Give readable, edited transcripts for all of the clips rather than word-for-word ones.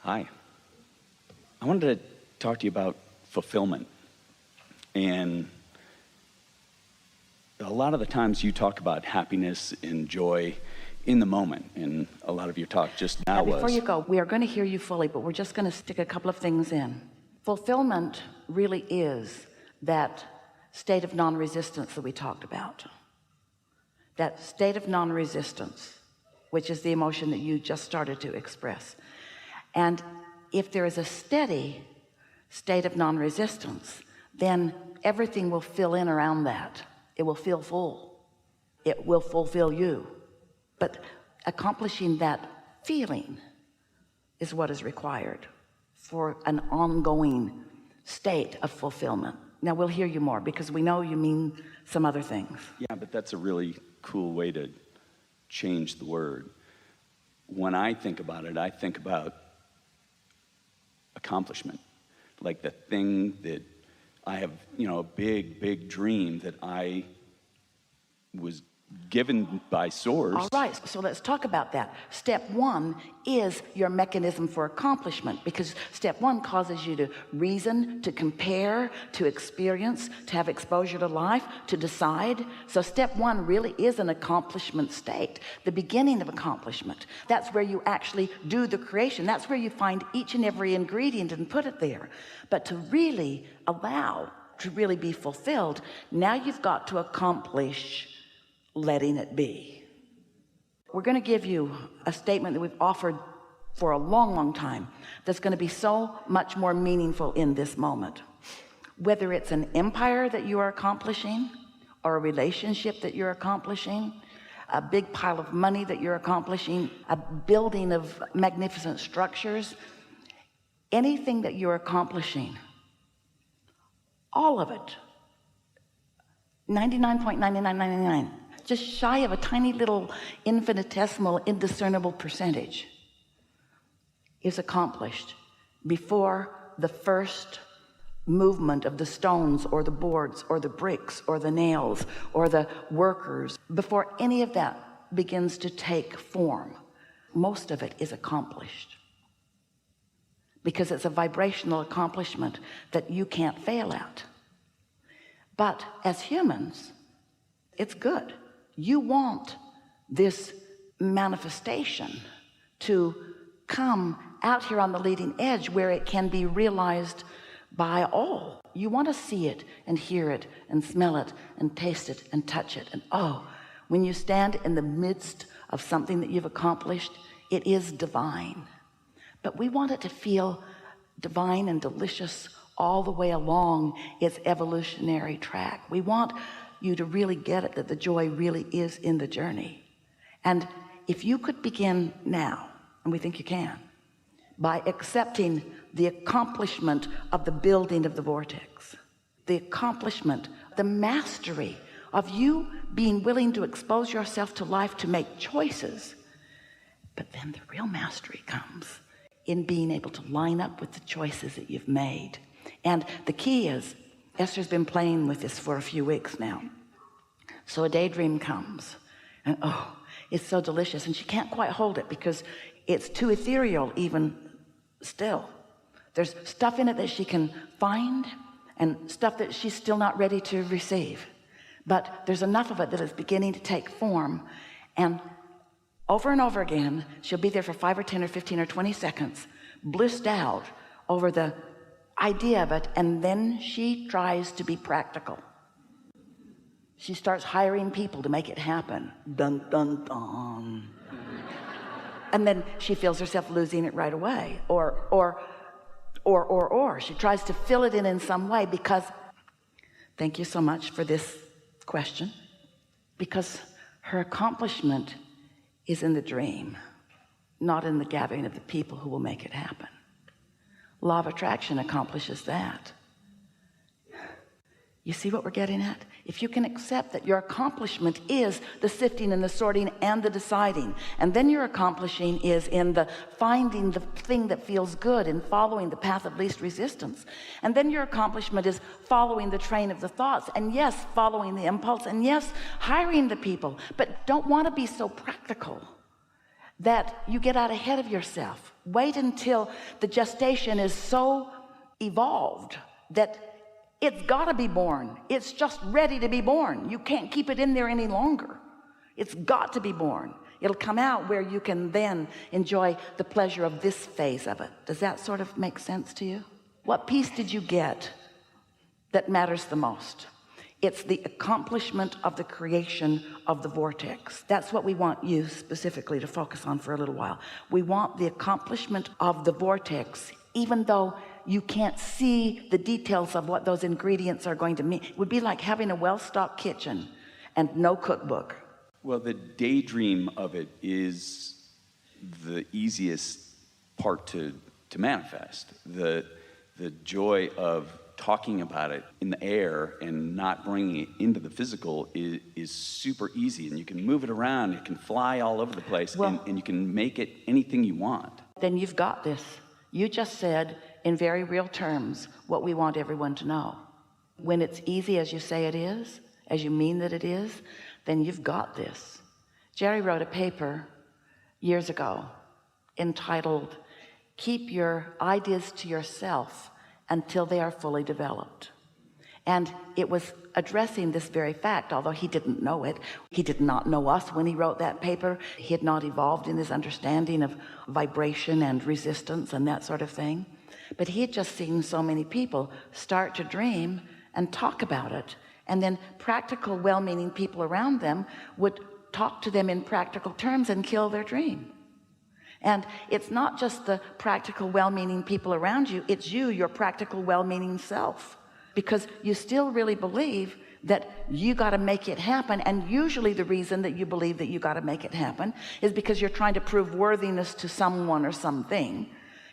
Hi. I wanted to talk to you about fulfillment. And a lot of the times you talk about happiness and joy in the moment, and a lot of your talk just now was... Before you go, we are going to hear you fully, but we're just going to stick a couple of things in. Fulfillment really is that state of non-resistance that we talked about. That state of non-resistance, which is the emotion that you just started to express. And if there is a steady state of non-resistance, then everything will fill in around that. It will feel full. It will fulfill you. But accomplishing that feeling is what is required for an ongoing state of fulfillment. Now we'll hear you more because we know you mean some other things. Yeah, but that's a really cool way to change the word. When I think about it, I think about accomplishment, like the thing that I have, a big dream that I was given by source. All right, so let's talk about that. Step one is your mechanism for accomplishment, because step one causes you to reason, to compare, to experience, to have exposure to life, to decide. So step one really is an accomplishment state, the beginning of accomplishment. That's where you actually do the creation. That's where you find each and every ingredient and put it there. But to really allow to really be fulfilled, now you've got to accomplish letting it be. We're going to give you a statement that we've offered for a long time that's going to be so much more meaningful in this moment. Whether it's an empire that you are accomplishing, or a relationship that you're accomplishing, a big pile of money that you're accomplishing, a building of magnificent structures, anything that you're accomplishing, all of it, 99.9999, just shy of a tiny little infinitesimal indiscernible percentage, is accomplished before the first movement of the stones or the boards or the bricks or the nails or the workers. Before any of that begins to take form, most of it is accomplished, because it's a vibrational accomplishment that you can't fail at. But as humans, it's good. You want this manifestation to come out here on the leading edge where it can be realized by all. You want to see it and hear it and smell it and taste it and touch it. And when you stand in the midst of something that you've accomplished, it is divine. But we want it to feel divine and delicious all the way along its evolutionary track. We want you to really get it, that the joy really is in the journey. And if you could begin now, and we think you can, by accepting the accomplishment of the building of the vortex, the accomplishment, the mastery of you being willing to expose yourself to life, to make choices. But then the real mastery comes in being able to line up with the choices that you've made. And the key is, Esther's been playing with this for a few weeks now. So a daydream comes, and it's so delicious, and she can't quite hold it because it's too ethereal even still. There's stuff in it that she can find and stuff that she's still not ready to receive. But there's enough of it that is beginning to take form, and over and over again, she'll be there for 5 or 10 or 15 or 20 seconds, blissed out over the idea of it, and then she tries to be practical. She starts hiring people to make it happen. Dun, dun, dun. And then she feels herself losing it right away. Or she tries to fill it in some way, because, thank you so much for this question, because her accomplishment is in the dream, not in the gathering of the people who will make it happen. Law of attraction accomplishes that. You see what we're getting at? If you can accept that your accomplishment is the sifting and the sorting and the deciding, and then your accomplishing is in the finding the thing that feels good and following the path of least resistance, and then your accomplishment is following the train of the thoughts, and yes, following the impulse, and yes, hiring the people, but don't want to be so practical. that you get out ahead of yourself. Wait until the gestation is so evolved that it's got to be born. It's just ready to be born. You can't keep it in there any longer. It's got to be born. It'll come out where you can then enjoy the pleasure of this phase of it. Does that sort of make sense to you? What piece did you get that matters the most? It's the accomplishment of the creation of the vortex. That's what we want you specifically to focus on for a little while. We want the accomplishment of the vortex, even though you can't see the details of what those ingredients are going to mean. It would be like having a well-stocked kitchen and no cookbook. Well, the daydream of it is the easiest part to manifest. The joy of talking about it in the air and not bringing it into the physical is super easy, and you can move it around. It can fly all over the place, and you can make it anything you want. Then you've got this. You just said in very real terms what we want everyone to know. When it's easy as you say it is, as you mean that it is, then you've got this. Jerry wrote a paper years ago entitled, "Keep Your Ideas to Yourself Until They Are Fully Developed." And it was addressing this very fact, although he didn't know it. He did not know us when he wrote that paper. He had not evolved in his understanding of vibration and resistance and that sort of thing. But he had just seen so many people start to dream and talk about it. And then practical, well-meaning people around them would talk to them in practical terms and kill their dream. And it's not just the practical, well-meaning people around you, it's you, your practical, well-meaning self. Because you still really believe that you got to make it happen. And usually the reason that you believe that you got to make it happen is because you're trying to prove worthiness to someone or something.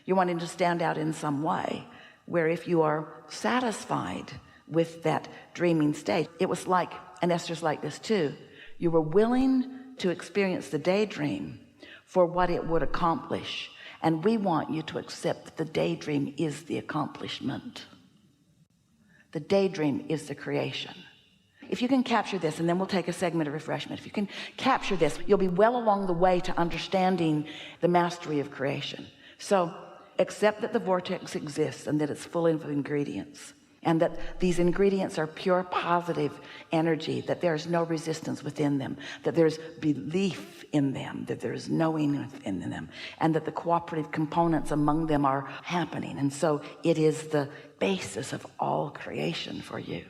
You're wanting to stand out in some way, where if you are satisfied with that dreaming state, it was like, and Esther's like this too, you were willing to experience the daydream for what it would accomplish. And we want you to accept that the daydream is the accomplishment. The daydream is the creation. If you can capture this, and then we'll take a segment of refreshment. If you can capture this, you'll be well along the way to understanding the mastery of creation. So accept that the vortex exists and that it's full of ingredients, and that these ingredients are pure positive energy, that there's no resistance within them, that there's belief in them, that there's knowing within them, and that the cooperative components among them are happening. And so it is the basis of all creation for you.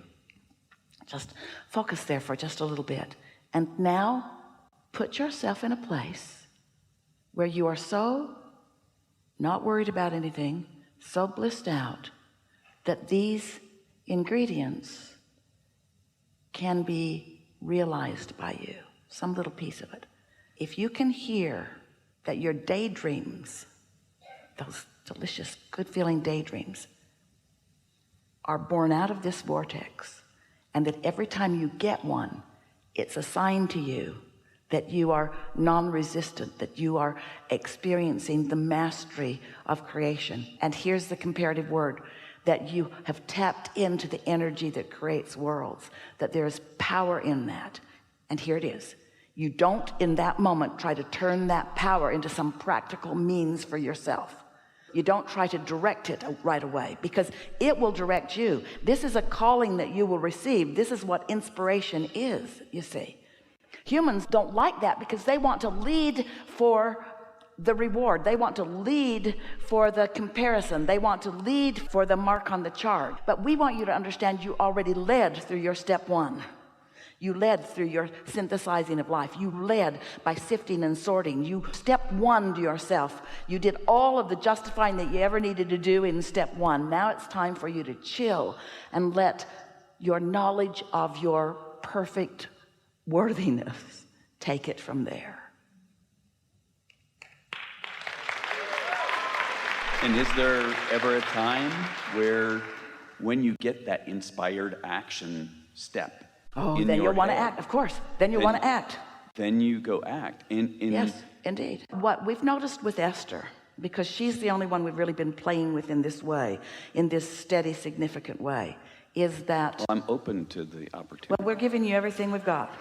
Just focus there for just a little bit. And now put yourself in a place where you are so not worried about anything, so blissed out, that these ingredients can be realized by you, some little piece of it. If you can hear that your daydreams, those delicious, good-feeling daydreams, are born out of this vortex, and that every time you get one, it's a sign to you that you are non-resistant, that you are experiencing the mastery of creation. And here's the comparative word, that you have tapped into the energy that creates worlds, that there is power in that. And here it is. You don't in that moment try to turn that power into some practical means for yourself. You don't try to direct it right away, because it will direct you. This is a calling that you will receive. This is what inspiration is, you see. Humans don't like that because they want to lead for the reward. They want to lead for the comparison. They want to lead for the mark on the chart. But we want you to understand you already led through your step one. You led through your synthesizing of life. You led by sifting and sorting. You step one to yourself. You did all of the justifying that you ever needed to do in step one. Now it's time for you to chill and let your knowledge of your perfect worthiness take it from there. And is there ever a time where, when you get that inspired action step, then you'll want to act, of course. Then you'll want to act. Then you go act. Yes, indeed. What we've noticed with Esther, because she's the only one we've really been playing with in this way, in this steady, significant way, is that... Well, I'm open to the opportunity. Well, we're giving you everything we've got.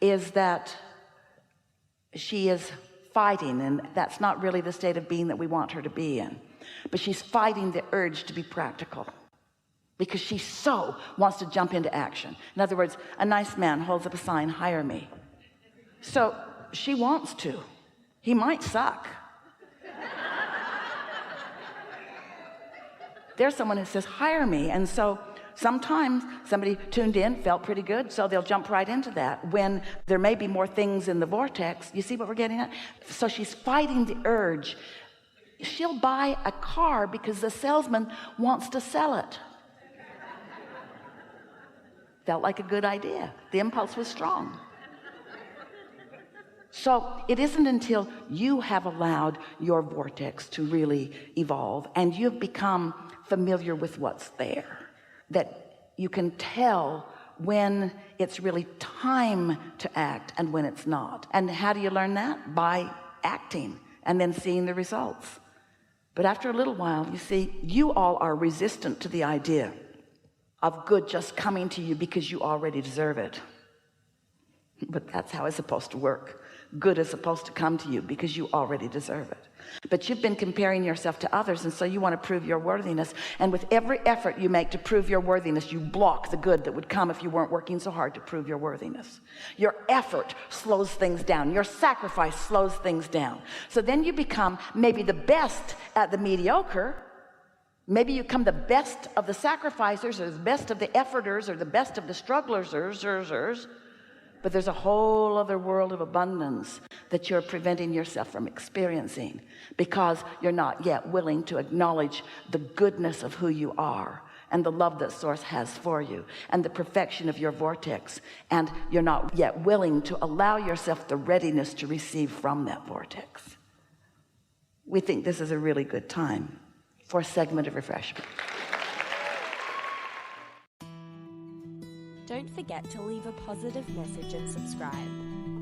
Is that she is fighting, and that's not really the state of being that we want her to be in, but she's fighting the urge to be practical because she so wants to jump into action. In other words, a nice man holds up a sign, hire me. So she wants to. He might suck. There's someone who says, hire me. And so sometimes somebody tuned in, felt pretty good, so they'll jump right into that when there may be more things in the vortex. You see what we're getting at? So she's fighting the urge. She'll buy a car because the salesman wants to sell it. Felt like a good idea. The impulse was strong. So it isn't until you have allowed your vortex to really evolve and you've become familiar with what's there that you can tell when it's really time to act and when it's not. And how do you learn that? By acting and then seeing the results. But after a little while, you see, you all are resistant to the idea of good just coming to you because you already deserve it. But that's how it's supposed to work. Good is supposed to come to you because you already deserve it. But you've been comparing yourself to others, and so you want to prove your worthiness. And with every effort you make to prove your worthiness, you block the good that would come if you weren't working so hard to prove your worthiness. Your effort slows things down. Your sacrifice slows things down. So then you become maybe the best at the mediocre. Maybe you become the best of the sacrificers, or the best of the efforters, or the best of the strugglers, but there's a whole other world of abundance that you're preventing yourself from experiencing because you're not yet willing to acknowledge the goodness of who you are and the love that Source has for you and the perfection of your vortex, and you're not yet willing to allow yourself the readiness to receive from that vortex. We think this is a really good time for a segment of refreshment. Don't forget to leave a positive message and subscribe.